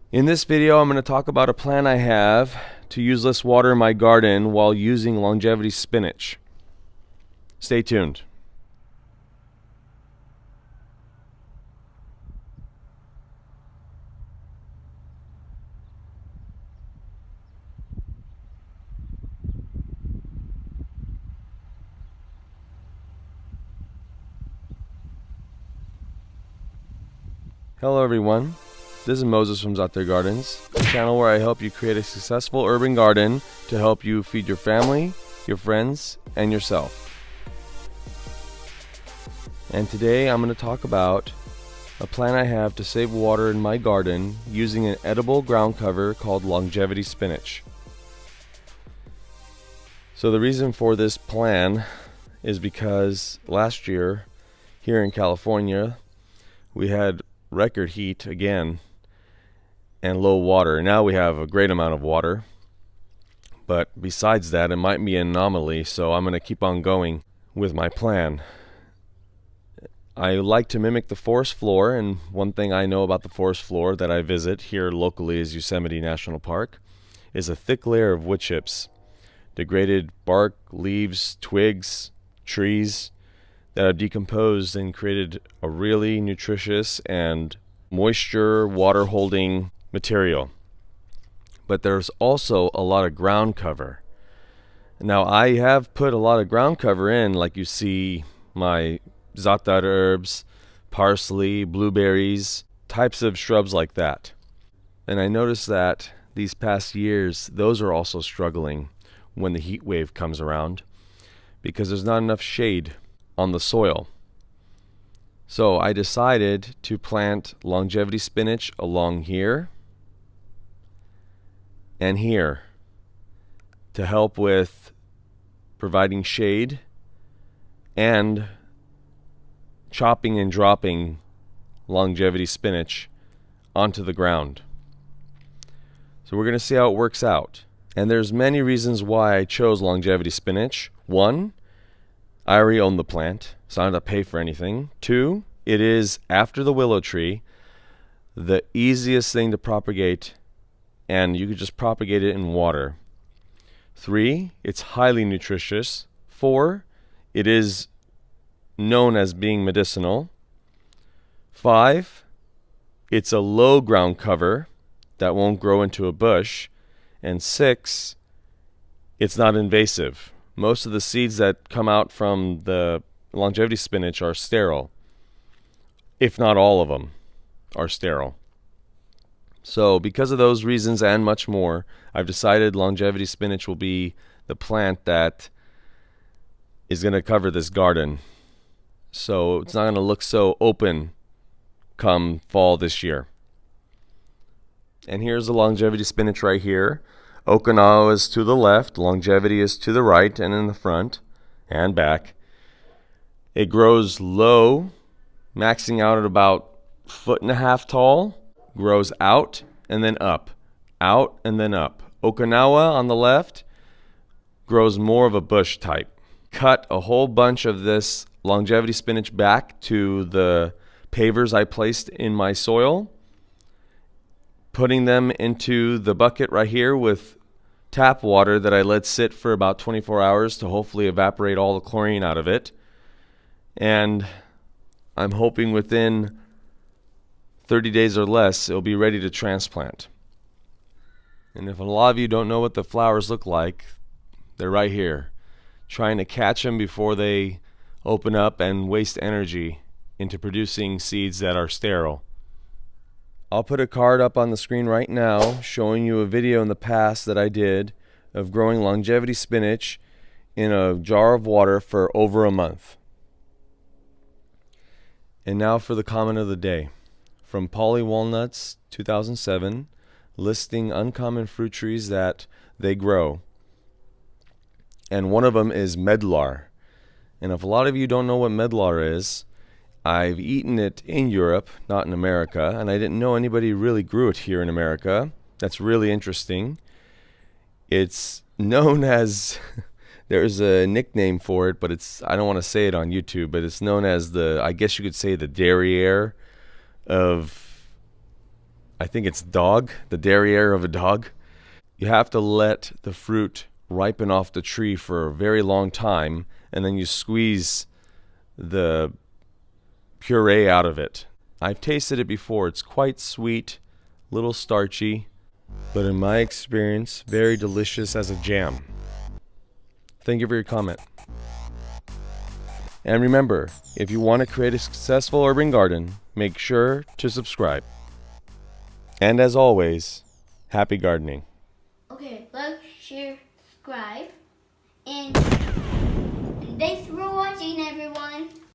In this video, I'm going to talk about a plan I have to use less water in my garden while using longevity spinach. Stay tuned. Hello everyone, this is Moses from Zaatar Gardens, a channel where I help you create a successful urban garden to help you feed your family, your friends, and yourself. And today I'm going to talk about a plan I have to save water in my garden using an edible ground cover called longevity spinach. So the reason for this plan is because last year here in California we had record heat again and low water. Now we have a great amount of water, but besides that it might be an anomaly, so I'm going to keep on going with my plan. I like to mimic the forest floor, and one thing I know about the forest floor that I visit here locally is Yosemite National Park is a thick layer of wood chips, degraded bark, leaves, twigs, trees that have decomposed and created a really nutritious and moisture water holding material. But there's also a lot of ground cover. Now I have put a lot of ground cover in, like you see my Zaatar herbs, parsley, blueberries, types of shrubs like that. And I noticed that these past years those are also struggling when the heat wave comes around because there's not enough shade on the soil. So I decided to plant longevity spinach along here and here to help with providing shade and chopping and dropping longevity spinach onto the ground. So we're going to see how it works out. And there's many reasons why I chose longevity spinach. One, I already own the plant, so I don't have to pay for anything. Two, it is, after the willow tree, the easiest thing to propagate, and you could just propagate it in water. Three, it's highly nutritious. Four, it is known as being medicinal. Five, it's a low ground cover that won't grow into a bush. And six, it's not invasive. Most of the seeds that come out from the longevity spinach are sterile. If not all of them are sterile. So because of those reasons and much more, I've decided longevity spinach will be the plant that is going to cover this garden. So it's not going to look so open come fall this year. And here's the longevity spinach right here. Okinawa is to the left, longevity is to the right and in the front and back. It grows low, maxing out at about 1.5 feet tall, grows out and then up, out and then up. Okinawa on the left grows more of a bush type. Cut a whole bunch of this longevity spinach back to the pavers I placed in my soil, putting them into the bucket right here with tap water that I let sit for about 24 hours to hopefully evaporate all the chlorine out of it. And I'm hoping within 30 days or less it'll be ready to transplant. And if a lot of you don't know what the flowers look like, they're right here. Trying to catch them before they open up and waste energy into producing seeds that are sterile. I'll put a card up on the screen right now showing you a video in the past that I did of growing longevity spinach in a jar of water for over a month. And now for the comment of the day. From Polly Walnuts 2007, listing uncommon fruit trees that they grow. And one of them is medlar. And if a lot of you don't know what medlar is, I've eaten it in Europe, not in America, and I didn't know anybody really grew it here in America. That's really interesting. It's known as, there's a nickname for it, but I don't want to say it on YouTube, but it's known as I guess you could say the derriere of I think it's dog, the derriere of a dog. You have to let the fruit ripen off the tree for a very long time, and then you squeeze the puree out of it. I've tasted it before. It's quite sweet, little starchy, but in my experience, very delicious as a jam. Thank you for your comment. And remember, if you want to create a successful urban garden, make sure to subscribe. And as always, happy gardening. Okay, like, share, subscribe, and thanks for watching, everyone.